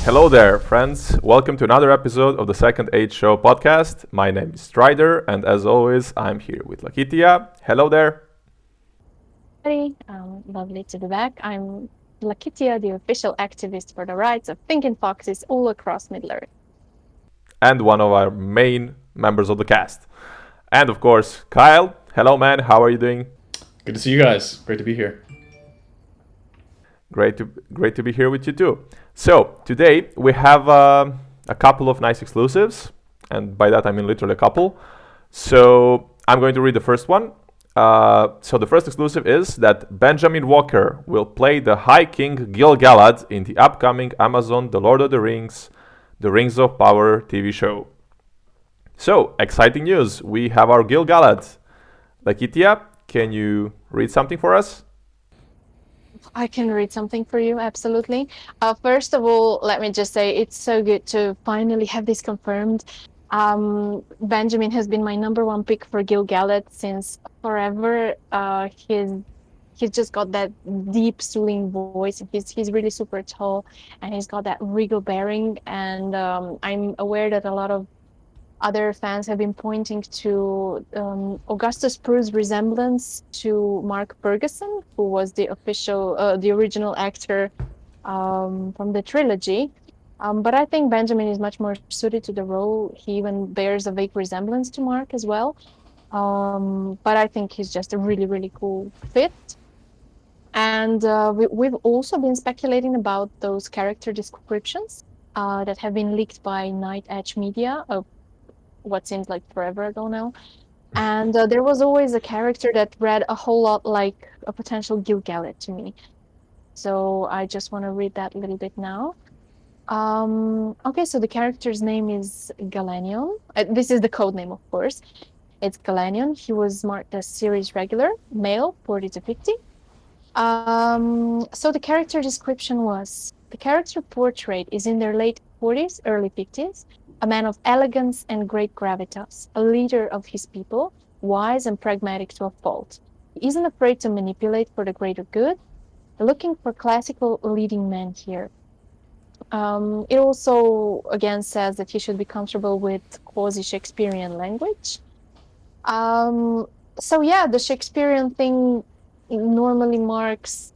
Hello there, friends. Welcome to another episode of the Second Age Show podcast. My name is Strider, and as always, I'm here with Lakitia. Hello there. Everybody. Lovely to be back. I'm Lakitia, the official activist for the rights of thinking foxes all across Middle-earth. And one of our main members of the cast. And of course, Kyle. Hello, man. How are you doing? Good to see you guys. Great to be here. Great to be here with you too. So today we have a couple of nice exclusives, and by that I mean literally a couple. So I'm going to read the first one. So the first exclusive is that Benjamin Walker will play the High King Gil-galad in the upcoming Amazon The Lord of the Rings, The Rings of Power TV show. So, exciting news. We have our Gil-galad. Lakitia, can you read something for us? I can read something for you, absolutely. First of all, let me just say it's so good to finally have this confirmed. Benjamin has been my number one pick for Gil-galad since forever. He's just got that deep, soothing voice. He's really super tall, and he's got that regal bearing. And I'm aware that a lot of other fans have been pointing to Augustus Prue's resemblance to Mark Ferguson, who was the original actor from the trilogy. But I think Benjamin is much more suited to the role. He even bears a vague resemblance to Mark as well. But I think he's just a really, really cool fit. And we've also been speculating about those character descriptions that have been leaked by Night Edge Media, what seems like forever ago now. And there was always a character that read a whole lot like a potential Gil-galad to me. So I just want to read that a little bit now. Okay, so the character's name is Galenion. This is the code name, of course. It's Galenion. He was marked as series regular, male, 40 to 50. So the character description was, the character portrait is in their late 40s, early 50s, a man of elegance and great gravitas, a leader of his people, wise and pragmatic to a fault. He isn't afraid to manipulate for the greater good. Looking for classical leading men here. It also, again, says that he should be comfortable with quasi-Shakespearean language. So yeah, the Shakespearean thing normally marks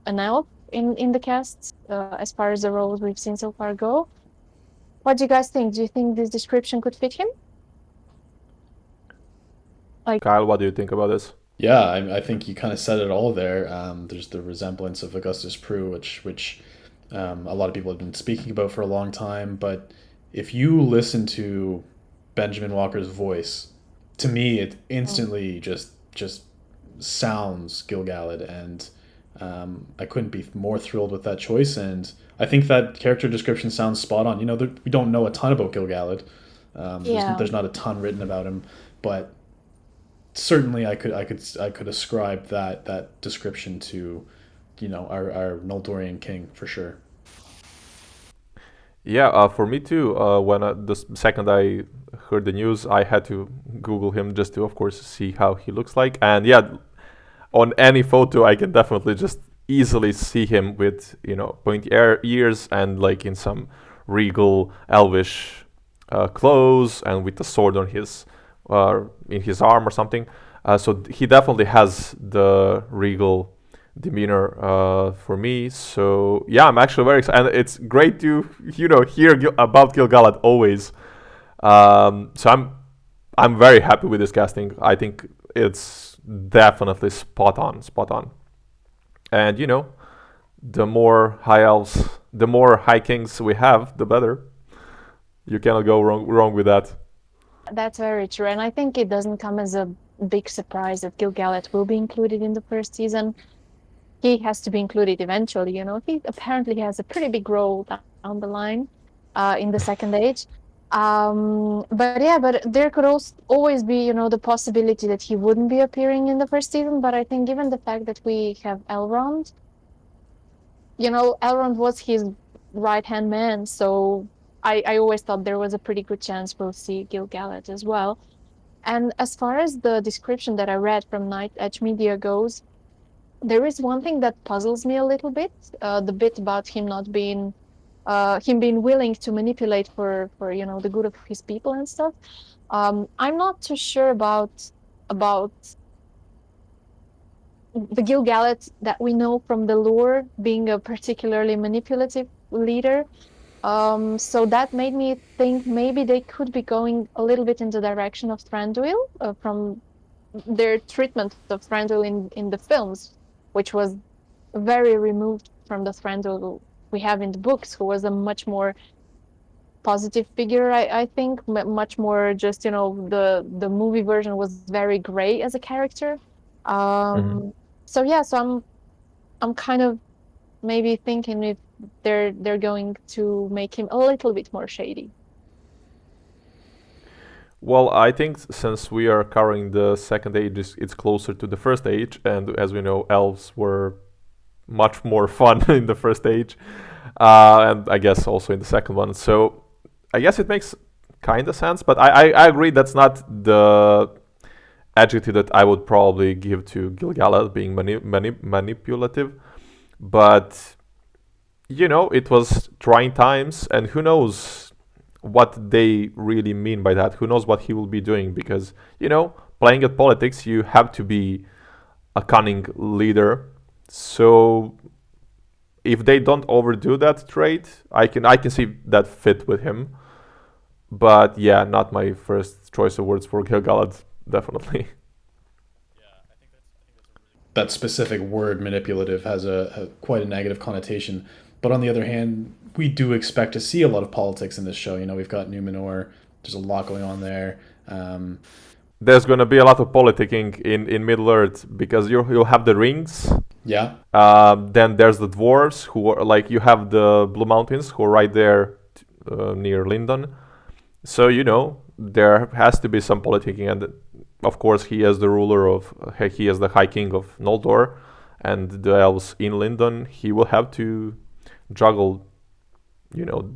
an elf in the cast, as far as the roles we've seen so far go. What do you guys think? Do you think this description could fit him? Kyle, what do you think about this? Yeah, I think you kind of said it all there. There's the resemblance of Augustus Prue, which a lot of people have been speaking about for a long time. But if you listen to Benjamin Walker's voice, to me, it instantly just sounds Gil-galad, and I couldn't be more thrilled with that choice. And I think that character description sounds spot on. You know, we don't know a ton about Gil-galad. There's not a ton written about him, but certainly I could ascribe that description to, our Noldorian king for sure. Yeah, for me too. When the second I heard the news, I had to Google him just to, of course, see how he looks like. And yeah, on any photo, I can definitely just easily see him with pointy ears and like in some regal elvish clothes and with a sword on his in his arm or something. So he definitely has the regal demeanor for me. So yeah, I'm actually very excited, and it's great to hear about Gil-galad always. So I'm very happy with this casting. I think it's definitely spot on. And the more high elves, the more high kings we have, the better. You cannot go wrong with that. That's very true, and I think it doesn't come as a big surprise that Gil-galad will be included in the first season. He has to be included eventually, He apparently has a pretty big role down the line in the Second Age. But there could also always be, the possibility that he wouldn't be appearing in the first season. But I think given the fact that we have Elrond, Elrond was his right-hand man, so I always thought there was a pretty good chance we'll see Gil-galad as well. And as far as the description that I read from Night Edge Media goes, there is one thing that puzzles me a little bit, the bit about him not being him being willing to manipulate for the good of his people and stuff. I'm not too sure about the Gil-galad that we know from the lore being a particularly manipulative leader. So that made me think maybe they could be going a little bit in the direction of Thranduil, from their treatment of Thranduil in the films, which was very removed from the Thranduil we have in the books, who was a much more positive figure. I think much more just the movie version was very gray as a character. Hmm. So yeah, so I'm kind of maybe thinking if they're going to make him a little bit more shady. Well, I think since we are covering the second age, it's closer to the first age, and as we know, elves were much more fun in the first age, and I guess also in the second one. So I guess it makes kind of sense, but I agree that's not the adjective that I would probably give to Gil-galad being manipulative. But it was trying times, and who knows what they really mean by that? Who knows what he will be doing? Because playing at politics, you have to be a cunning leader. So if they don't overdo that trait, I can see that fit with him. But yeah, not my first choice of words for Gil-galad, definitely. That specific word manipulative has a quite a negative connotation. But on the other hand, we do expect to see a lot of politics in this show. We've got Numenor. There's a lot going on there. There's gonna be a lot of politicking in Middle Earth because you'll have the rings. Yeah. Then there's the dwarves who are like you have the Blue Mountains who are right there near Lindon. So there has to be some politicking, and of course he is the ruler of he is the High King of Noldor, and the elves in Lindon. He will have to juggle,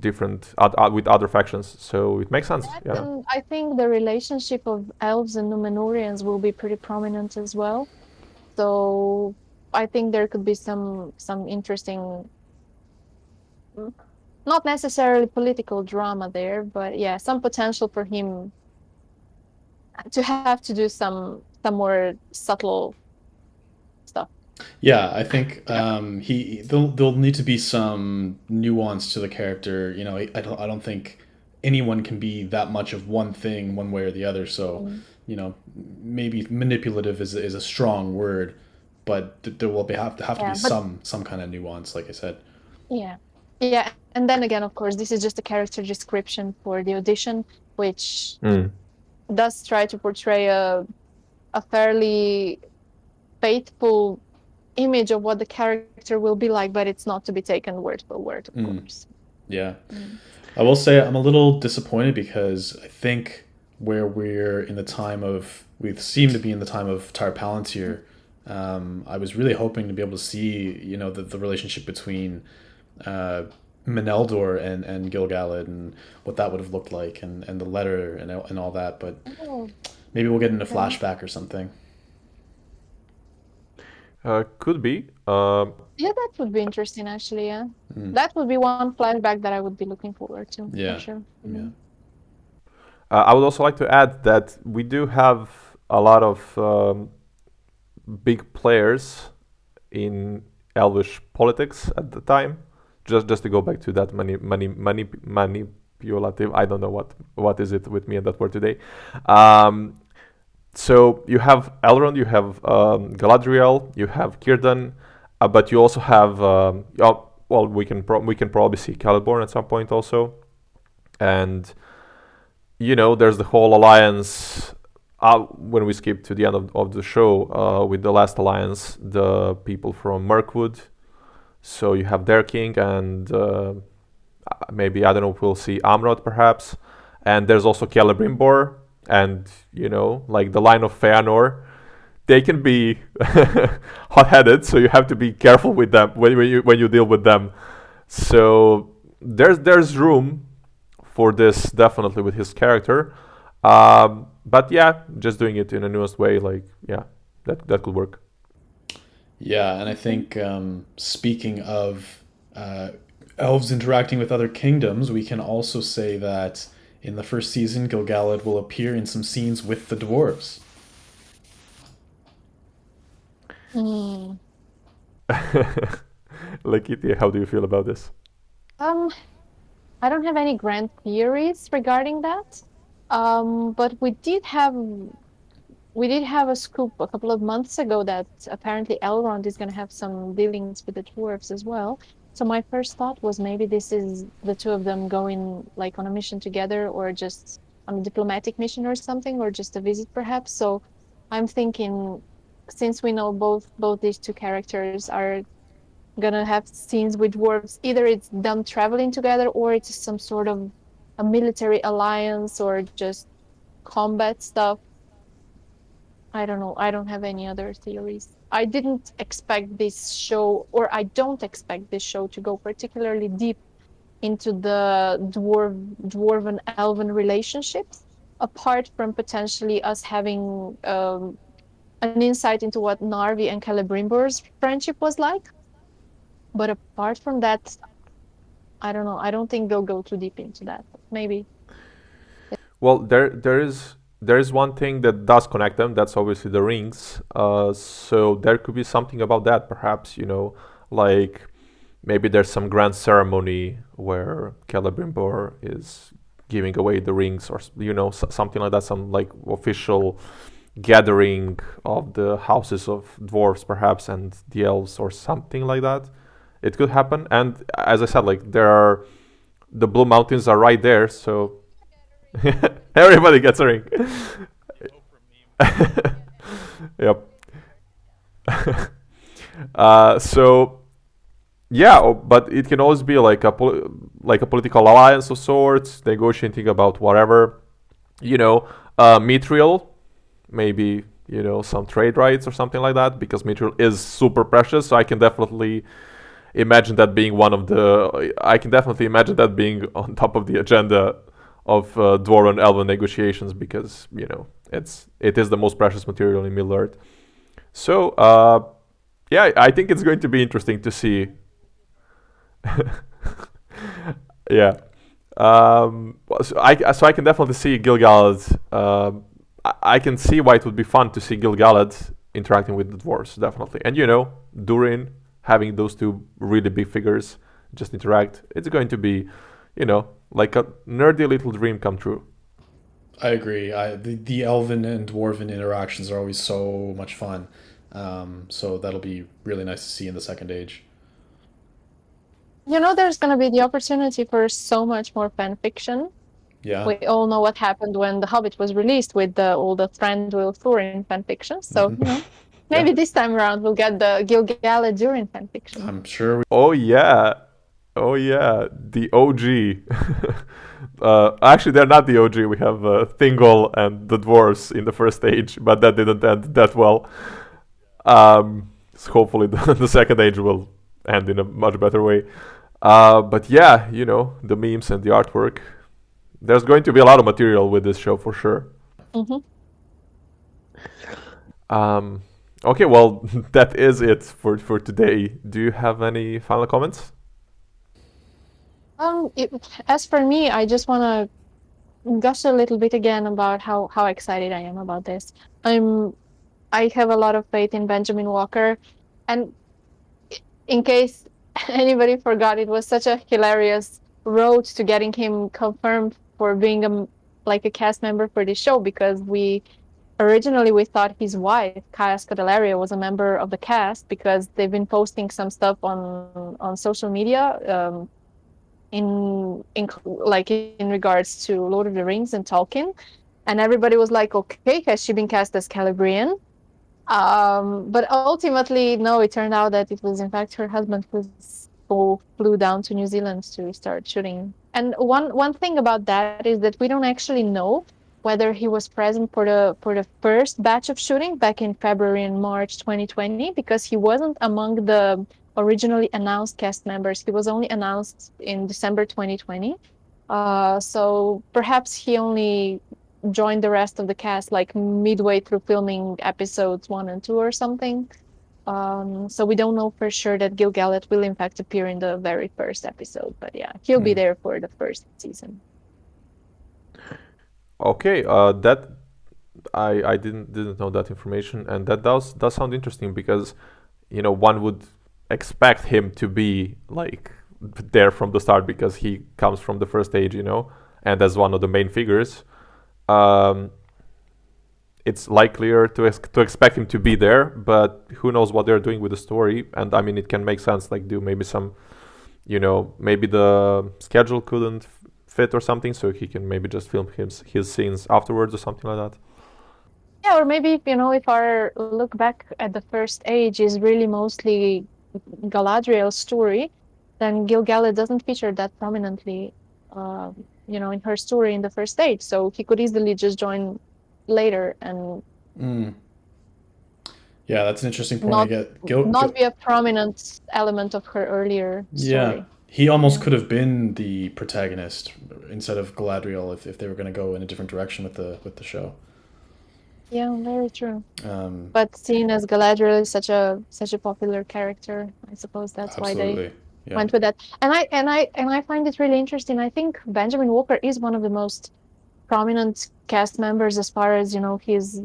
different with other factions. So it makes sense. Yeah. And I think the relationship of elves and Numenorians will be pretty prominent as well. So I think there could be some interesting, not necessarily political drama there, but yeah, some potential for him to have to do some more subtle stuff. Yeah, I think there'll need to be some nuance to the character. I don't think anyone can be that much of one thing one way or the other. So, Mm. maybe manipulative is a strong word, but there will have to be Yeah, but some kind of nuance, like I said. yeah, yeah, and then again, of course, this is just a character description for the audition, which Mm. does try to portray a fairly faithful image of what the character will be like, but it's not to be taken word for word, of Mm, course. yeah. Mm. I will say I'm a little disappointed because I think where we seem to be in the time of Tar Palantir. I was really hoping to be able to see, the relationship between uh, Meneldor and Gil-galad and what that would have looked like, and the letter and all that. But Oh, maybe we'll get into okay. flashback or something. Could be. Yeah, that would be interesting, actually. Yeah, Mm, that would be one flashback that I would be looking forward to for yeah, sure. yeah, I would also like to add that we do have a lot of big players in Elvish politics at the time. Just to go back to that manipulative. I don't know what is it with me and that word today. Um, so you have Elrond, you have Galadriel, you have Círdan, but you also have well, we can probably see Celeborn at some point also, and there's the whole alliance. When we skip to the end of the show, with the last alliance, the people from Mirkwood. So you have their king, and maybe I don't know if we'll see Amrod perhaps, and there's also Celebrimbor, and like the line of Feanor. They can be hot-headed, so you have to be careful with them when you deal with them. So there's room for this definitely with his character. But yeah, just doing it in a nuanced way, like yeah, that could work. yeah. And I think speaking of elves interacting with other kingdoms, we can also say that in the first season, Gil-galad will appear in some scenes with the dwarves. Mm. Lakiti, how do you feel about this? Um, I don't have any grand theories regarding that. But we did have a scoop a couple of months ago that apparently Elrond is going to have some dealings with the dwarves as well. So my first thought was maybe this is the two of them going like on a mission together, or just on a diplomatic mission or something, or just a visit perhaps. So I'm thinking, since we know both these two characters are gonna have scenes with dwarves, either it's them traveling together, or it's some sort of a military alliance, or just combat stuff. I don't know. I don't have any other theories. I didn't expect this show, or I don't expect this show to go particularly deep into the dwarven elven relationships, apart from potentially us having an insight into what Narvi and Celebrimbor's friendship was like. But apart from that, I don't know. I don't think they'll go too deep into that. Maybe. Well, there is one thing that does connect them. That's obviously the rings. So there could be something about that, perhaps. Like maybe there's some grand ceremony where Celebrimbor is giving away the rings, or something like that. Some like official gathering of the houses of dwarves, perhaps, and the elves, or something like that. It could happen. And as I said, like the Blue Mountains are right there, so everybody gets a ring. Yep. So yeah, but it can always be like a political alliance of sorts, negotiating about whatever. Mithril, maybe some trade rights or something like that, because Mithril is super precious. So I can definitely imagine that being on top of the agenda of Dwarven Elven negotiations, because it is the most precious material in Middle Earth. So yeah, I think it's going to be interesting to see. Yeah. So I can definitely see Gil-galad. I can see why it would be fun to see Gil-galad interacting with the dwarves, definitely. And Durin, having those two really big figures just interact, it's going to be, like a nerdy little dream come true. I agree. The elven and dwarven interactions are always so much fun. So that'll be really nice to see in the second age. There's going to be the opportunity for so much more fan fiction. Yeah. We all know what happened when The Hobbit was released with all the Thranduil Thorin fan fiction. So, Hmm. maybe Yeah. this time around we'll get the Gil-galad Durin fan fiction. I'm sure. Oh yeah, oh yeah, the OG. Actually, they're not the OG. We have Thingol and the dwarves in the first age, but that didn't end that well. So hopefully the second age will end in a much better way. But yeah, the memes and the artwork. There's going to be a lot of material with this show for sure. Hmm. Okay, well, that is it for today. Do you have any final comments? As for me, I just want to gush a little bit again about how excited I am about this. I have a lot of faith in Benjamin Walker, and in case anybody forgot, it was such a hilarious road to getting him confirmed for being like a cast member for this show, because originally we thought his wife, Kaya Scodelario, was a member of the cast, because they've been posting some stuff on social media, in regards to Lord of the Rings and Tolkien, and everybody was like, okay, has she been cast as Celebrian? But ultimately, no, it turned out that it was in fact her husband who flew down to New Zealand to start shooting. And one thing about that is that we don't actually know whether he was present for the first batch of shooting back in February and March 2020, because he wasn't among the originally announced cast members. He was only announced in December 2020. So perhaps he only joined the rest of the cast like midway through filming episodes 1 and 2 or something. So we don't know for sure that Gil-galad will in fact appear in the very first episode. But yeah, he'll be there for the first season. Okay, that I didn't know that information, and that does sound interesting because one would expect him to be like there from the start because he comes from the first age, and as one of the main figures. Um, it's likelier to expect him to be there, but who knows what they're doing with the story? And I mean, it can make sense, like do maybe some, maybe the schedule couldn't fit or something, so he can maybe just film his scenes afterwards or something like that. Yeah, or maybe if our look back at the first age is really mostly Galadriel's story, then Gil-galad doesn't feature that prominently, in her story in the first age. So he could easily just join later and Yeah, that's an interesting point. I not be a prominent element of her earlier Yeah, story. he almost could have been the protagonist instead of Galadriel if they were going to go in a different direction with the show. Yeah, very true. But seeing as Galadriel is such a popular character, I suppose that's why they went with that. And I find it really interesting. I think Benjamin Walker is one of the most prominent cast members as far as his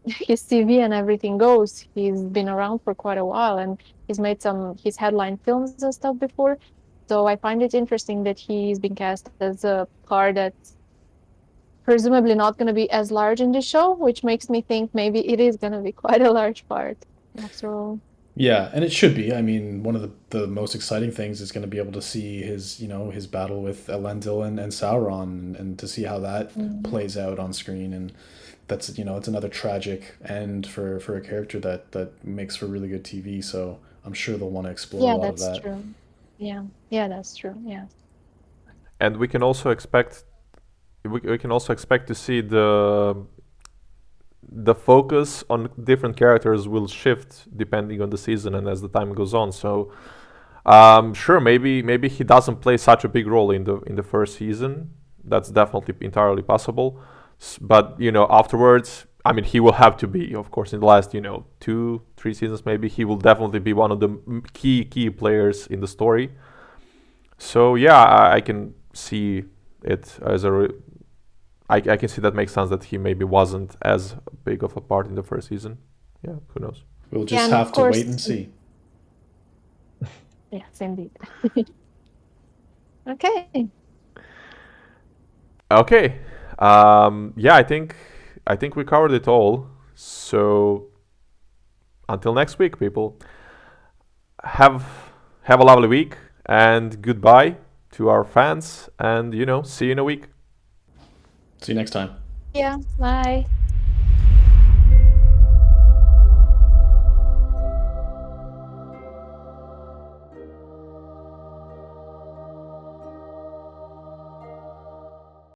CV and everything goes. He's been around for quite a while, and he's made his headline films and stuff before. So I find it interesting that he's been cast as a part that's presumably not going to be as large in the show, which makes me think maybe it is going to be quite a large part after all. Yeah, and it should be. I mean, one of the most exciting things is going to be able to see his battle with Elendil and Sauron, and to see how that plays out on screen. And that's it's another tragic end for a character that makes for really good TV. So I'm sure they'll want to explore a lot of that. Yeah, that's true. Yeah, that's true. Yeah. And we can also expect to see the focus on different characters will shift depending on the season and as the time goes on. So sure, maybe he doesn't play such a big role in the first season. That's definitely entirely possible. But afterwards, I mean, he will have to be, of course, in the last 2-3 seasons maybe, he will definitely be one of the key players in the story. So yeah, I can see it as I can see that makes sense that he maybe wasn't as big of a part in the first season. Yeah, who knows? We'll just have to wait and see. Yes, indeed. Okay. Okay. Yeah, I think we covered it all. So until next week, people. Have a lovely week and goodbye to our fans, and see you in a week. See you next time. Yeah, bye.